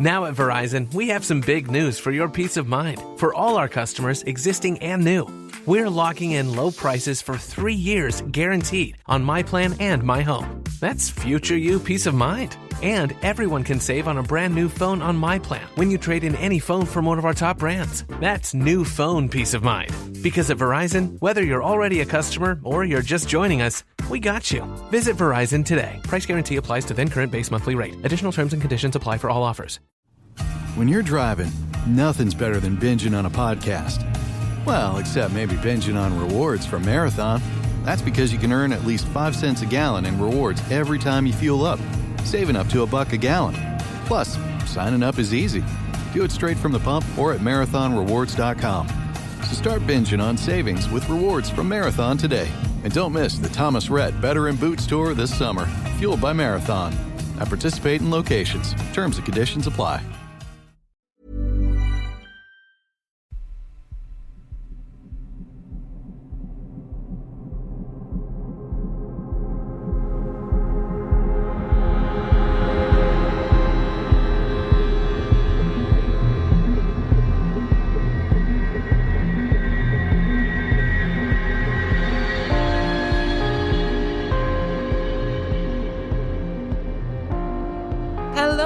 Now at Verizon, we have some big news for your peace of mind. For all our customers, existing and new, we're locking in low prices for 3 years guaranteed on My Plan and My Home. That's future you peace of mind. And everyone can save on a brand new phone on My Plan when you trade in any phone from one of our top brands. That's new phone peace of mind. Because at Verizon, whether you're already a customer or you're just joining us, we got you. Visit Verizon today. Price guarantee applies to then current base monthly rate. Additional terms and conditions apply for all offers. When you're driving, nothing's better than binging on a podcast. Well, except maybe binging on rewards from Marathon. That's because you can earn at least 5 cents a gallon in rewards every time you fuel up, saving up to $1 a gallon. Plus, signing up is easy. Do it straight from the pump or at marathonrewards.com. So start binging on savings with rewards from Marathon today. And don't miss the Thomas Rhett Better in Boots tour this summer, fueled by Marathon. At participating locations. Terms and conditions apply.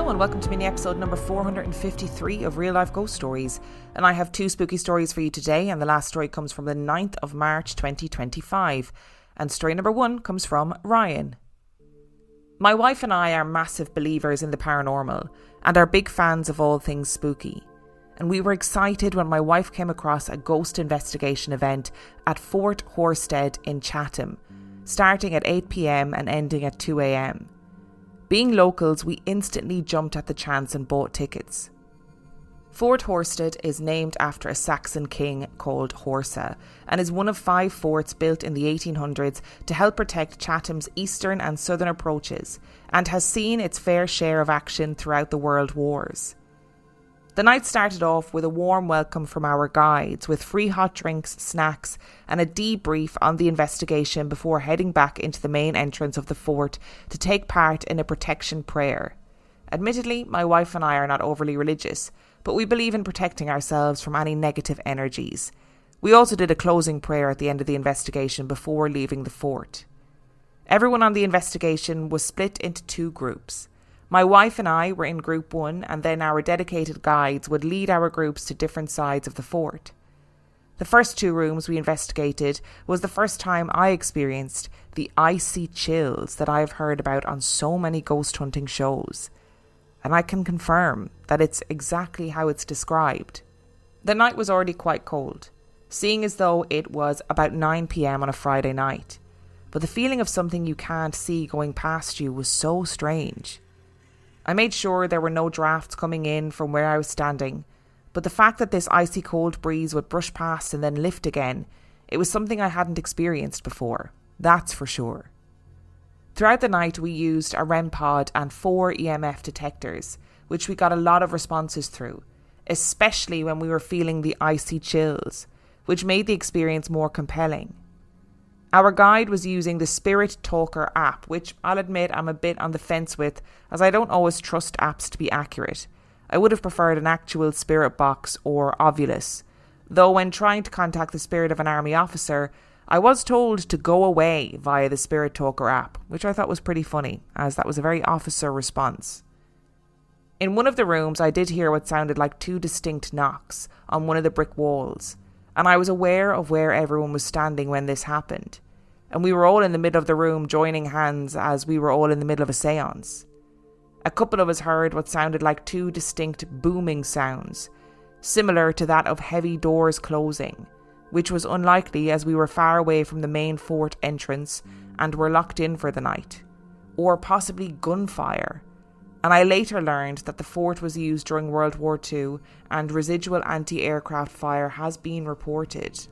And welcome to mini episode number 453 of Real Life Ghost Stories. And I have 2 spooky stories for you today, and the last story comes from the 9th of March 2025. And story number 1 comes from Ryan. My wife and I are massive believers in the paranormal and are big fans of all things spooky. And we were excited when my wife came across a ghost investigation event at Fort Horsted in Chatham, starting at 8 p.m. and ending at 2 a.m. Being locals, we instantly jumped at the chance and bought tickets. Fort Horsted is named after a Saxon king called Horsa and is one of 5 forts built in the 1800s to help protect Chatham's eastern and southern approaches, and has seen its fair share of action throughout the world wars. The night started off with a warm welcome from our guides, with free hot drinks, snacks and a debrief on the investigation before heading back into the main entrance of the fort to take part in a protection prayer. Admittedly, my wife and I are not overly religious, but we believe in protecting ourselves from any negative energies. We also did a closing prayer at the end of the investigation before leaving the fort. Everyone on the investigation was split into 2 groups. My wife and I were in group 1, and then our dedicated guides would lead our groups to different sides of the fort. The first 2 rooms we investigated was the first time I experienced the icy chills that I have heard about on so many ghost hunting shows. And I can confirm that it's exactly how it's described. The night was already quite cold, seeing as though it was about 9 p.m. on a Friday night. But the feeling of something you can't see going past you was so strange. I made sure there were no drafts coming in from where I was standing, but the fact that this icy cold breeze would brush past and then lift again, it was something I hadn't experienced before, that's for sure. Throughout the night we used a REM pod and 4 EMF detectors, which we got a lot of responses through, especially when we were feeling the icy chills, which made the experience more compelling. Our guide was using the Spirit Talker app, which I'll admit I'm a bit on the fence with, as I don't always trust apps to be accurate. I would have preferred an actual spirit box or Ovulus, though when trying to contact the spirit of an army officer, I was told to go away via the Spirit Talker app, which I thought was pretty funny, as that was a very officer response. In one of the rooms, I did hear what sounded like 2 distinct knocks on one of the brick walls, and I was aware of where everyone was standing when this happened. And we were all in the middle of the room joining hands as we were all in the middle of a seance. A couple of us heard what sounded like 2 distinct booming sounds, similar to that of heavy doors closing, which was unlikely as we were far away from the main fort entrance and were locked in for the night, or possibly gunfire. And I later learned that the fort was used during World War II and residual anti-aircraft fire has been reported.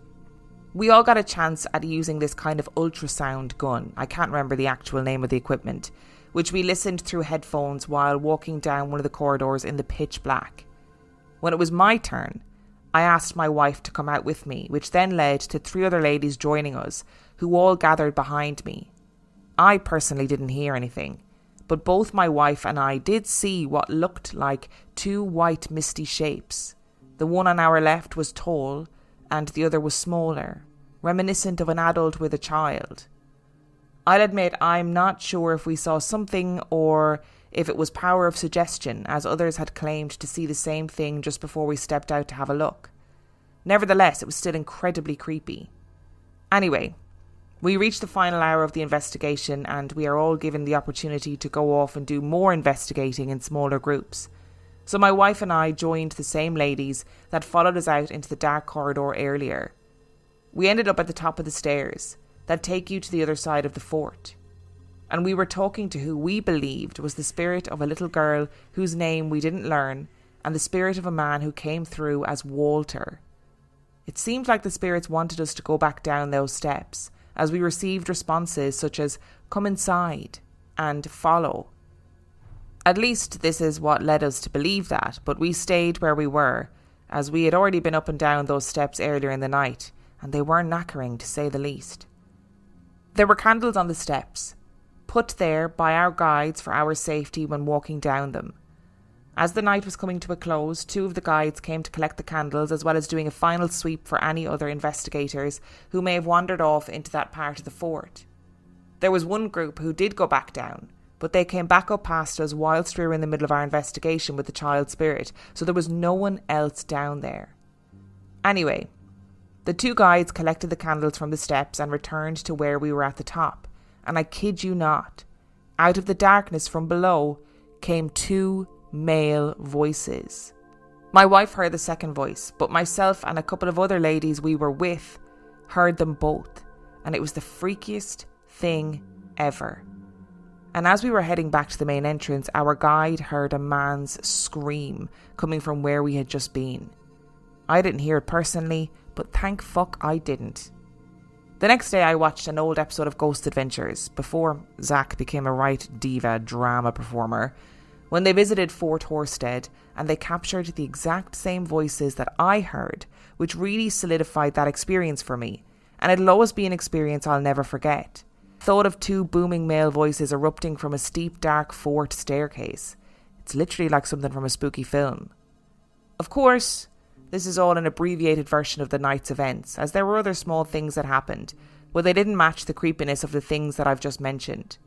We all got a chance at using this kind of ultrasound gun, I can't remember the actual name of the equipment, which we listened through headphones while walking down one of the corridors in the pitch black. When it was my turn, I asked my wife to come out with me, which then led to 3 other ladies joining us, who all gathered behind me. I personally didn't hear anything, but both my wife and I did see what looked like two white misty shapes. The one on our left was tall and the other was smaller, reminiscent of an adult with a child. I'll admit I'm not sure if we saw something or if it was power of suggestion, as others had claimed to see the same thing just before we stepped out to have a look. Nevertheless, it was still incredibly creepy. Anyway, we reached the final hour of the investigation and we are all given the opportunity to go off and do more investigating in smaller groups. So my wife and I joined the same ladies that followed us out into the dark corridor earlier. We ended up at the top of the stairs that take you to the other side of the fort. And we were talking to who we believed was the spirit of a little girl whose name we didn't learn, and the spirit of a man who came through as Walter. It seemed like the spirits wanted us to go back down those steps, as we received responses such as "come inside" and "follow." At least this is what led us to believe that, but we stayed where we were, as we had already been up and down those steps earlier in the night, and they were knackering to say the least. There were candles on the steps, put there by our guides for our safety when walking down them. As the night was coming to a close, two of the guides came to collect the candles, as well as doing a final sweep for any other investigators who may have wandered off into that part of the fort. There was one group who did go back down, but they came back up past us whilst we were in the middle of our investigation with the child spirit, so there was no one else down there. Anyway, the two guides collected the candles from the steps and returned to where we were at the top, and I kid you not, out of the darkness from below came two male voices. My wife heard the second voice, but myself and a couple of other ladies we were with heard them both, and it was the freakiest thing ever. And as we were heading back to the main entrance, our guide heard a man's scream coming from where we had just been. I didn't hear it personally, but thank fuck I didn't. The next day I watched an old episode of Ghost Adventures, before Zach became a right diva drama performer, when they visited Fort Horstead, and they captured the exact same voices that I heard, which really solidified that experience for me, and it'll always be an experience I'll never forget. Thought of two booming male voices erupting from a steep dark fort staircase. It's literally like something from a spooky film. Of course, this is all an abbreviated version of the night's events, as there were other small things that happened, but they didn't match the creepiness of the things that I've just mentioned.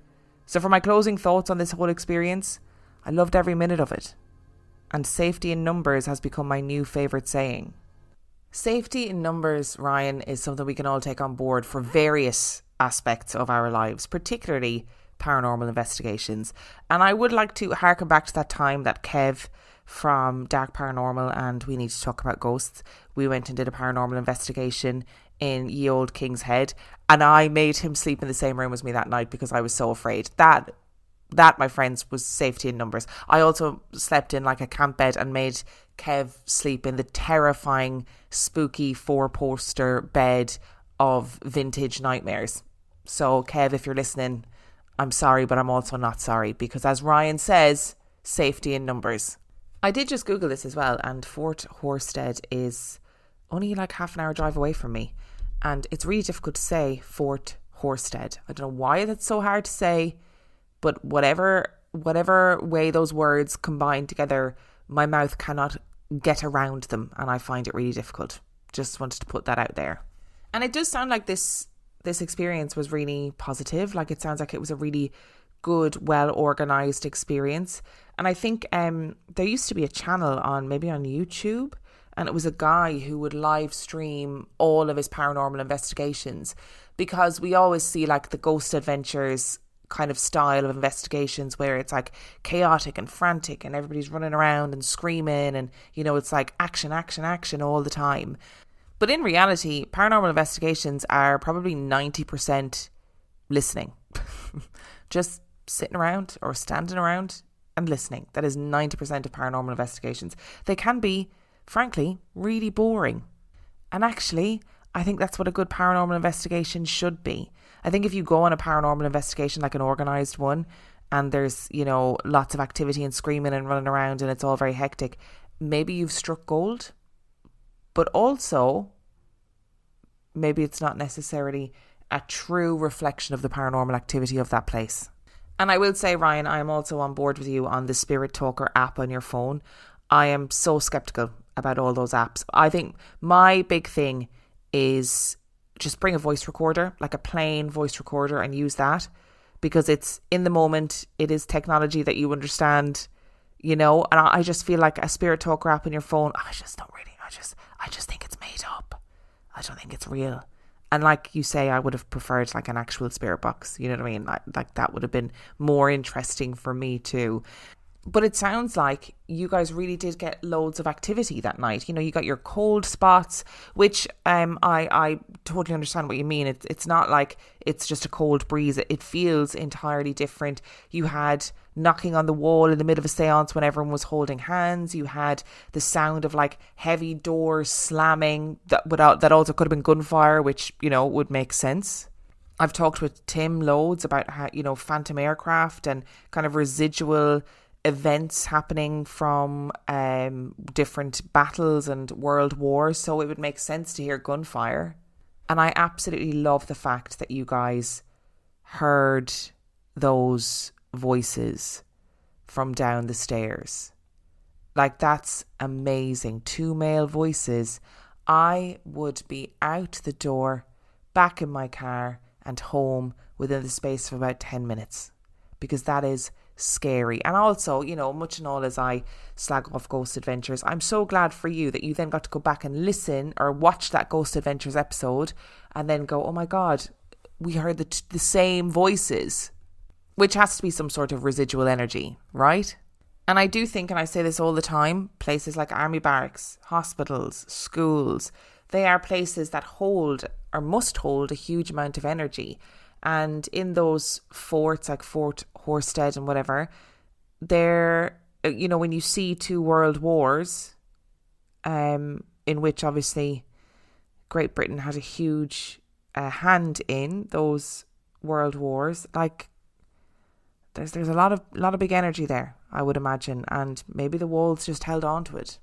So for my closing thoughts on this whole experience, I loved every minute of it. And safety in numbers has become my new favourite saying. Safety in numbers, Ryan, is something we can all take on board for various aspects of our lives, particularly paranormal investigations. And I would like to harken back to that time that Kev from Dark Paranormal and We Need to Talk About Ghosts, we went and did a paranormal investigation in Ye Old King's Head, and I made him sleep in the same room as me that night because I was so afraid. That, my friends, was safety in numbers. I also slept in like a camp bed and made Kev sleep in the terrifying, spooky 4-poster bed of Vintage Nightmares. So Kev, if you're listening, I'm sorry, but I'm also not sorry, because as Ryan says, safety in numbers. I did just Google this as well, and Fort Horstead is only like half an hour drive away from me, and it's really difficult to say Fort Horstead. I don't know why that's so hard to say, but whatever way those words combine together, my mouth cannot get around them, and I find it really difficult. Just wanted to put that out there. And it does sound like this experience was really positive. Like, it sounds like it was a really good, well-organised experience. And I think there used to be a channel on YouTube, and it was a guy who would live stream all of his paranormal investigations, because we always see like the Ghost Adventures kind of style of investigations where it's like chaotic and frantic and everybody's running around and screaming and, you know, it's like action, action, action all the time. But in reality, paranormal investigations are probably 90% listening. Just sitting around or standing around and listening. That is 90% of paranormal investigations. They can be, frankly, really boring. And actually, I think that's what a good paranormal investigation should be. I think if you go on a paranormal investigation, like an organised one, and there's, you know, lots of activity and screaming and running around and it's all very hectic, maybe you've struck gold. But also, maybe it's not necessarily a true reflection of the paranormal activity of that place. And I will say, Ryan, I am also on board with you on the Spirit Talker app on your phone. I am so skeptical about all those apps. I think my big thing is just bring a voice recorder, like a plain voice recorder, and use that, because it's in the moment. It is technology that you understand, and I just feel like a Spirit Talker app on your phone, I just think it's made up. I don't think it's real. And like you say, I would have preferred like an actual spirit box. You know what I mean? Like that would have been more interesting for me too. But it sounds like you guys really did get loads of activity that night. You got your cold spots, which I totally understand what you mean. It's not like it's just a cold breeze. It feels entirely different. You had knocking on the wall in the middle of a seance when everyone was holding hands. You had the sound of like heavy doors slamming that also could have been gunfire, which, would make sense. I've talked with Tim loads about how, phantom aircraft and kind of residual events happening from different battles and world wars, so it would make sense to hear gunfire. And I absolutely love the fact that you guys heard those voices from down the stairs. Like, that's amazing. 2 male voices. I would be out the door, back in my car and home within the space of about 10 minutes, because that is scary. And also, much and all as I slag off Ghost Adventures, I'm so glad for you that you then got to go back and listen or watch that Ghost Adventures episode and then go, oh my God, we heard the same voices, which has to be some sort of residual energy, right? And I do think, and I say this all the time, places like army barracks, hospitals, schools, they are places that hold or must hold a huge amount of energy. And in those forts, like Fort Horsted and whatever, there, when you see 2 world wars, in which obviously Great Britain had a huge hand in those world wars, like there's a lot of big energy there, I would imagine, and maybe the walls just held on to it.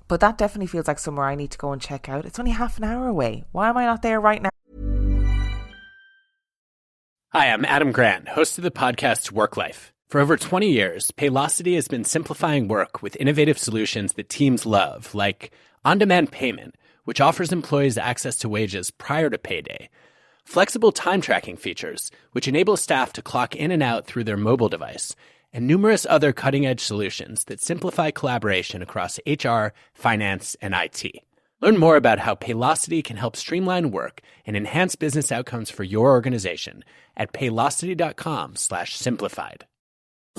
But that definitely feels like somewhere I need to go and check out. It's only half an hour away. Why am I not there right now? Hi, I'm Adam Grant, host of the podcast Work Life. For over 20 years, Paylocity has been simplifying work with innovative solutions that teams love, like on-demand payment, which offers employees access to wages prior to payday, flexible time tracking features, which enable staff to clock in and out through their mobile device, and numerous other cutting-edge solutions that simplify collaboration across HR, finance, and IT. Learn more about how Paylocity can help streamline work and enhance business outcomes for your organization at paylocity.com/simplified.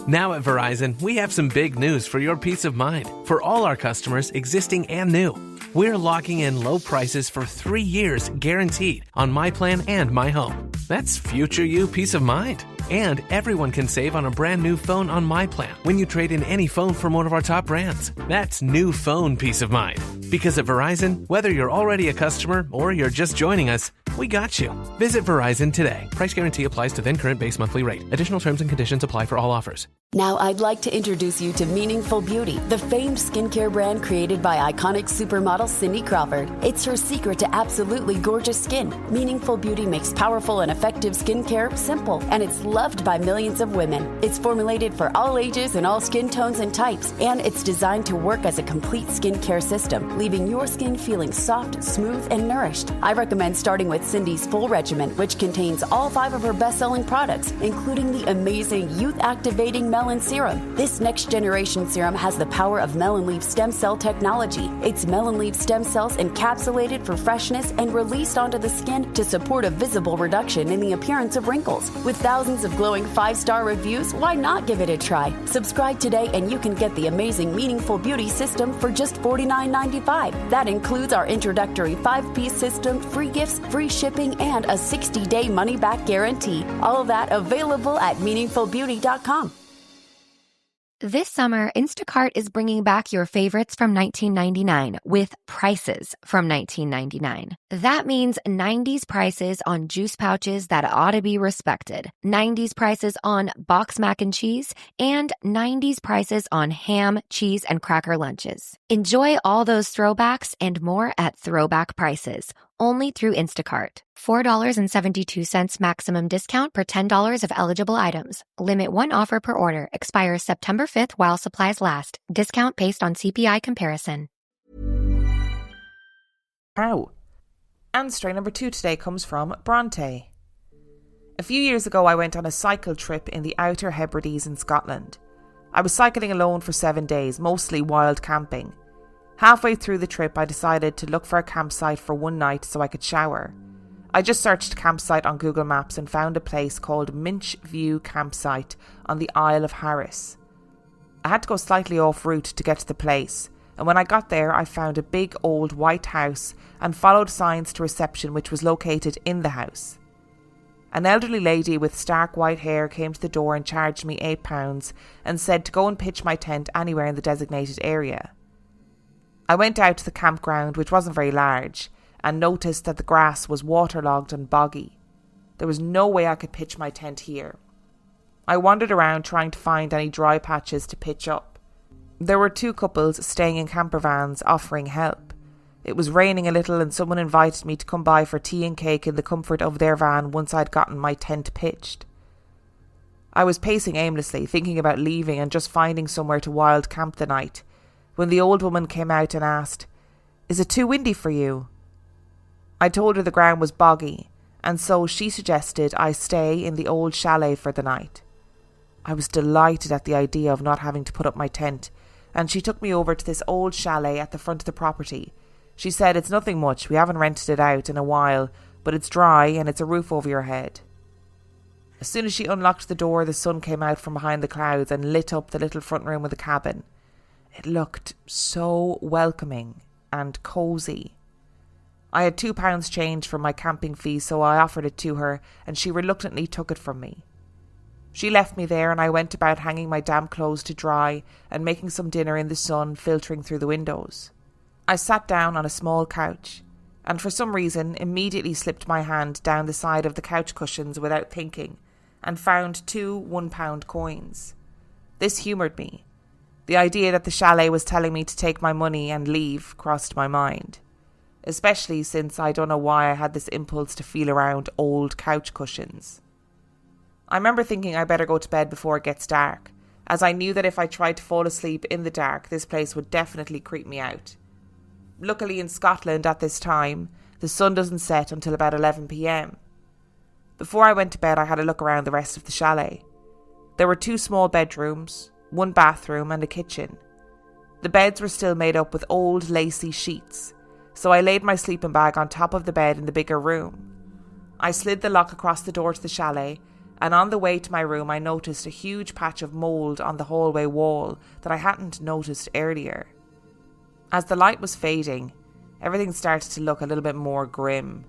Now at Verizon, we have some big news for your peace of mind. For all our customers, existing and new, we're locking in low prices for 3 years guaranteed on My Plan and My Home. That's future you peace of mind. And everyone can save on a brand new phone on My Plan when you trade in any phone from one of our top brands. That's new phone peace of mind. Because at Verizon, whether you're already a customer or you're just joining us, we got you. Visit Verizon today. Price guarantee applies to then current base monthly rate. Additional terms and conditions apply for all offers. Now I'd like to introduce you to Meaningful Beauty, the famed skincare brand created by iconic supermodel Cindy Crawford. It's her secret to absolutely gorgeous skin. Meaningful Beauty makes powerful and effective skincare simple, and it's loved by millions of women. It's formulated for all ages and all skin tones and types, and it's designed to work as a complete skincare system, leaving your skin feeling soft, smooth, and nourished. I recommend starting with Cindy's full regimen, which contains all 5 of her best-selling products, including the amazing youth-activating Melon Serum. This next-generation serum has the power of melon leaf stem cell technology. It's melon leaf stem cells encapsulated for freshness and released onto the skin to support a visible reduction in the appearance of wrinkles. With thousands of glowing 5-star reviews, why not give it a try? Subscribe today and you can get the amazing Meaningful Beauty system for just $49.95. That includes our introductory 5-piece system, free gifts, free shipping, and a 60-day money-back guarantee. All of that available at meaningfulbeauty.com. This summer, Instacart is bringing back your favorites from 1999 with prices from 1999. That means 90s prices on juice pouches that ought to be respected, 90s prices on box mac and cheese, and 90s prices on ham, cheese, and cracker lunches. Enjoy all those throwbacks and more at throwback prices, only through Instacart. $4.72 maximum discount per $10 of eligible items. Limit 1 offer per order. Expires September 5th while supplies last. Discount based on CPI comparison. How? And story number 2 today comes from Brontë. A few years ago, I went on a cycle trip in the Outer Hebrides in Scotland. I was cycling alone for 7 days, mostly wild camping. Halfway through the trip, I decided to look for a campsite for one night so I could shower. I just searched campsite on Google Maps and found a place called Minch View Campsite on the Isle of Harris. I had to go slightly off route to get to the place, and when I got there, I found a big old white house and followed signs to reception, which was located in the house. An elderly lady with stark white hair came to the door and charged me £8 and said to go and pitch my tent anywhere in the designated area. I went out to the campground, which wasn't very large, and noticed that the grass was waterlogged and boggy. There was no way I could pitch my tent here. I wandered around trying to find any dry patches to pitch up. There were 2 couples staying in camper vans offering help. It was raining a little and someone invited me to come by for tea and cake in the comfort of their van once I'd gotten my tent pitched. I was pacing aimlessly, thinking about leaving and just finding somewhere to wild camp the night, when the old woman came out and asked, "Is it too windy for you?" I told her the ground was boggy, and so she suggested I stay in the old chalet for the night. I was delighted at the idea of not having to put up my tent, and she took me over to this old chalet at the front of the property. She said, "It's nothing much, we haven't rented it out in a while, but it's dry and it's a roof over your head." As soon as she unlocked the door, the sun came out from behind the clouds and lit up the little front room of the cabin. It looked so welcoming and cosy. I had £2 change from my camping fee, so I offered it to her and she reluctantly took it from me. She left me there and I went about hanging my damp clothes to dry and making some dinner in the sun filtering through the windows. I sat down on a small couch and for some reason immediately slipped my hand down the side of the couch cushions without thinking and found 2 £1 coins. This humoured me. The idea that the chalet was telling me to take my money and leave crossed my mind, especially since I don't know why I had this impulse to feel around old couch cushions. I remember thinking I better go to bed before it gets dark, as I knew that if I tried to fall asleep in the dark, this place would definitely creep me out. Luckily in Scotland at this time, the sun doesn't set until about 11 p.m. Before I went to bed, I had a look around the rest of the chalet. There were 2 small bedrooms, 1 bathroom and a kitchen. The beds were still made up with old lacy sheets, so I laid my sleeping bag on top of the bed in the bigger room. I slid the lock across the door to the chalet, and on the way to my room I noticed a huge patch of mould on the hallway wall that I hadn't noticed earlier. As the light was fading, everything started to look a little bit more grim.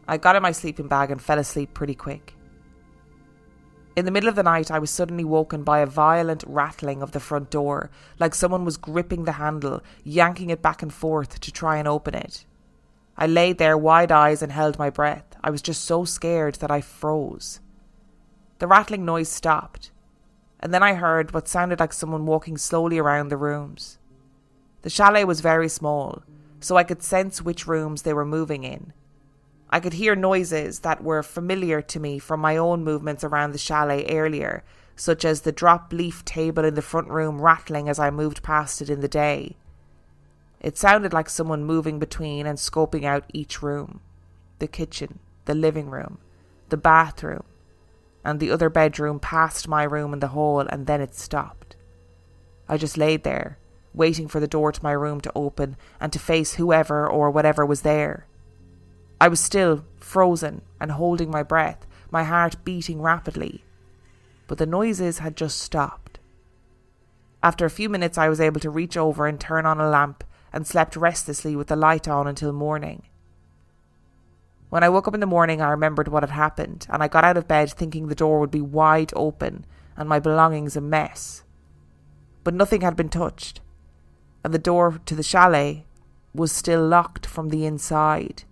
I got in my sleeping bag and fell asleep pretty quick. In the middle of the night, I was suddenly woken by a violent rattling of the front door, like someone was gripping the handle, yanking it back and forth to try and open it. I lay there wide eyes and held my breath. I was just so scared that I froze. The rattling noise stopped, and then I heard what sounded like someone walking slowly around the rooms. The chalet was very small, so I could sense which rooms they were moving in. I could hear noises that were familiar to me from my own movements around the chalet earlier, such as the drop leaf table in the front room rattling as I moved past it in the day. It sounded like someone moving between and scoping out each room. The kitchen, the living room, the bathroom, and the other bedroom past my room in the hall, and then it stopped. I just laid there, waiting for the door to my room to open and to face whoever or whatever was there. I was still frozen and holding my breath, my heart beating rapidly. But the noises had just stopped. After a few minutes, I was able to reach over and turn on a lamp and slept restlessly with the light on until morning. When I woke up in the morning, I remembered what had happened, and I got out of bed thinking the door would be wide open and my belongings a mess. But nothing had been touched, and the door to the chalet was still locked from the inside.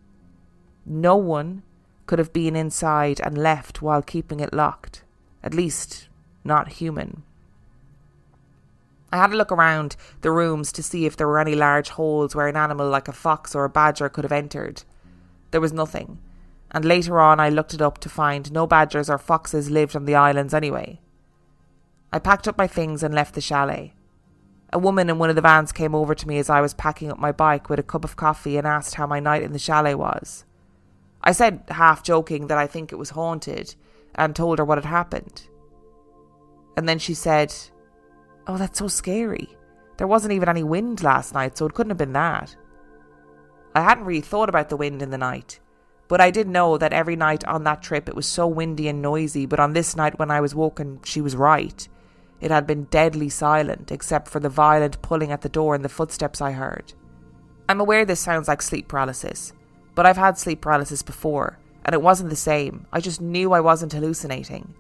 No one could have been inside and left while keeping it locked, at least not human. I had a look around the rooms to see if there were any large holes where an animal like a fox or a badger could have entered, There was nothing. And later on I looked it up to find no badgers or foxes lived on the islands anyway. I packed up my things and left the chalet. A woman in one of the vans came over to me as I was packing up my bike with a cup of coffee and asked how my night in the chalet was. I said, half joking, that I think it was haunted and told her what had happened. And then she said, "Oh, that's so scary. There wasn't even any wind last night, so it couldn't have been that." I hadn't really thought about the wind in the night, but I did know that every night on that trip it was so windy and noisy, but on this night when I was woken, she was right. It had been deadly silent, except for the violent pulling at the door and the footsteps I heard. I'm aware this sounds like sleep paralysis, but I've had sleep paralysis before, and it wasn't the same. I just knew I wasn't hallucinating.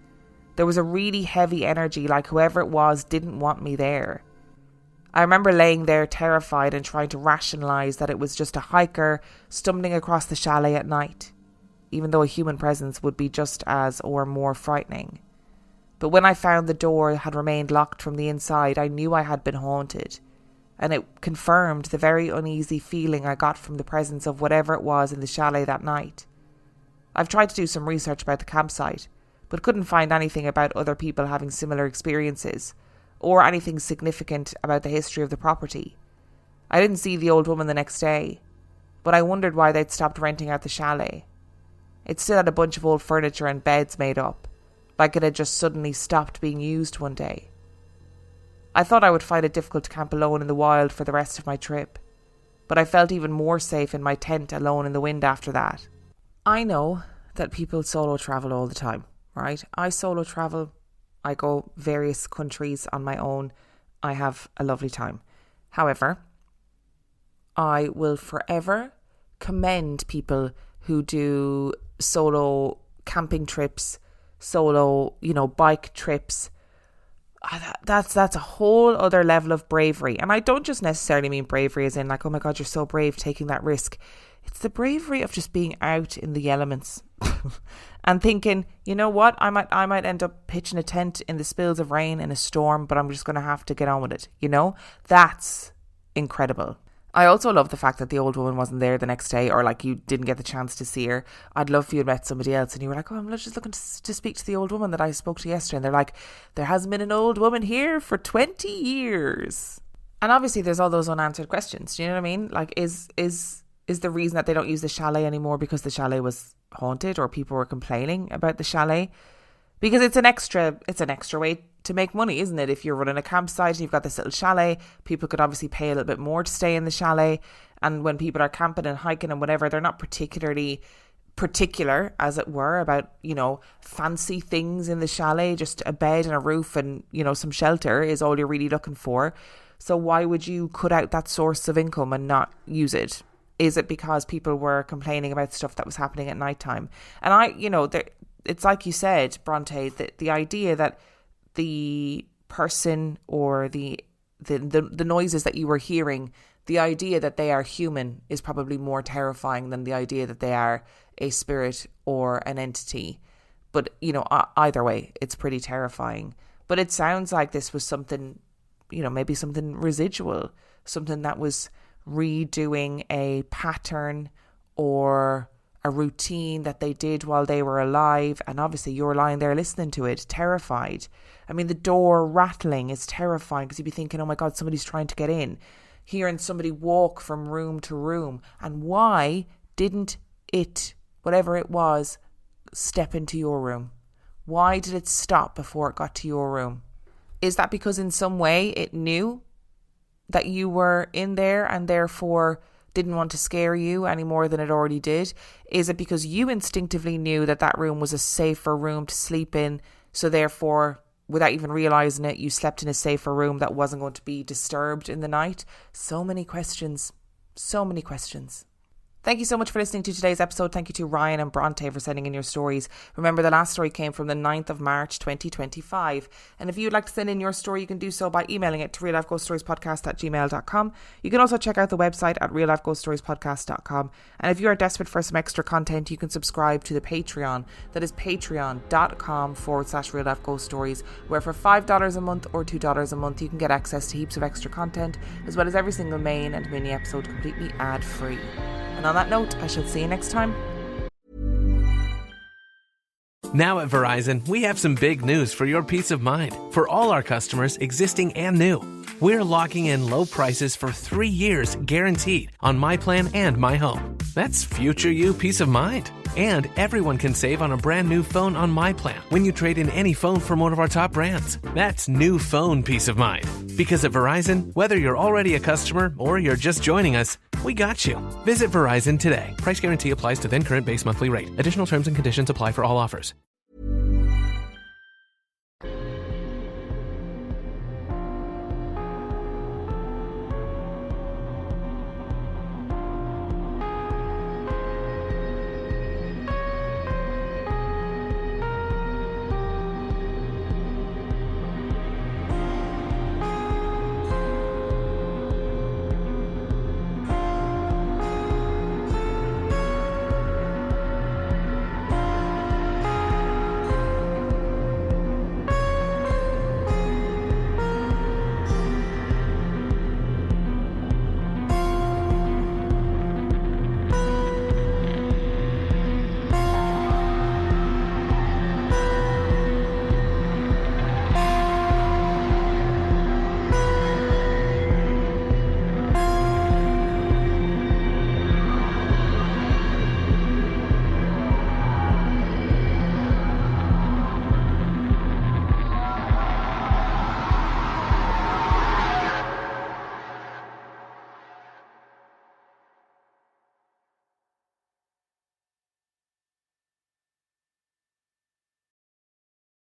There was a really heavy energy, like whoever it was didn't want me there. I remember laying there terrified and trying to rationalise that it was just a hiker stumbling across the chalet at night, even though a human presence would be just as or more frightening. But when I found the door had remained locked from the inside, I knew I had been haunted, and it confirmed the very uneasy feeling I got from the presence of whatever it was in the chalet that night. I've tried to do some research about the campsite, but couldn't find anything about other people having similar experiences, or anything significant about the history of the property. I didn't see the old woman the next day, but I wondered why they'd stopped renting out the chalet. It still had a bunch of old furniture and beds made up, like it had just suddenly stopped being used one day. I thought I would find it difficult to camp alone in the wild for the rest of my trip, but I felt even more safe in my tent alone in the wind after that. I know that people solo travel all the time, right? I solo travel. I go various countries on my own. I have a lovely time. However, I will forever commend people who do solo camping trips, solo, bike trips. That's a whole other level of bravery. And I don't just necessarily mean bravery as in like, oh my God, you're so brave taking that risk. It's the bravery of just being out in the elements and thinking, you know what, I might end up pitching a tent in the spills of rain in a storm, but I'm just going to have to get on with it. That's incredible. I also love the fact that the old woman wasn't there the next day, or like you didn't get the chance to see her. I'd love for you to met somebody else and you were like, oh, I'm just looking to speak to the old woman that I spoke to yesterday. And they're like, there hasn't been an old woman here for 20 years. And obviously there's all those unanswered questions. Do you know what I mean? Like, is the reason that they don't use the chalet anymore because the chalet was haunted or people were complaining about the chalet? Because it's an extra way to make money, isn't it? If you're running a campsite and you've got this little chalet, people could obviously pay a little bit more to stay in the chalet. And when people are camping and hiking and whatever, they're not particularly particular, as it were, about, fancy things in the chalet. Just a bed and a roof and, some shelter is all you're really looking for. So why would you cut out that source of income and not use it? Is it because people were complaining about stuff that was happening at nighttime? And it's like you said, Brontë, that the idea that the person or the noises that you were hearing, the idea that they are human is probably more terrifying than the idea that they are a spirit or an entity. But, either way, it's pretty terrifying. But it sounds like this was something, maybe something residual, something that was redoing a pattern or a routine that they did while they were alive. And obviously you're lying there listening to it, terrified. I mean, the door rattling is terrifying because you'd be thinking, oh my God, somebody's trying to get in. Hearing somebody walk from room to room. And why didn't it, whatever it was, step into your room? Why did it stop before it got to your room? Is that because in some way it knew that you were in there and therefore didn't want to scare you any more than it already did? Is it because you instinctively knew that that room was a safer room to sleep in, so therefore, without even realising it, you slept in a safer room that wasn't going to be disturbed in the night? So many questions. So many questions. Thank you so much for listening to today's episode. Thank you to Ryan and Brontë for sending in your stories. Remember, the last story came from the 9th of March 2025. And if you'd like to send in your story, you can do so by emailing it to reallifeghoststoriespodcast@gmail.com. You can also check out the website at reallifeghoststoriespodcast.com. And if you are desperate for some extra content, you can subscribe to the Patreon. That is patreon.com/reallifeghoststories, where for $5 a month or $2 a month, you can get access to heaps of extra content, as well as every single main and mini episode completely ad-free. And on that note, I shall see you next time. Now at Verizon, we have some big news for your peace of mind. For all our customers, existing and new, we're locking in low prices for 3 years guaranteed on My Plan and My Home. That's future you peace of mind. And everyone can save on a brand new phone on My Plan when you trade in any phone from one of our top brands. That's new phone peace of mind. Because at Verizon, whether you're already a customer or you're just joining us, we got you. Visit Verizon today. Price guarantee applies to then current base monthly rate. Additional terms and conditions apply for all offers.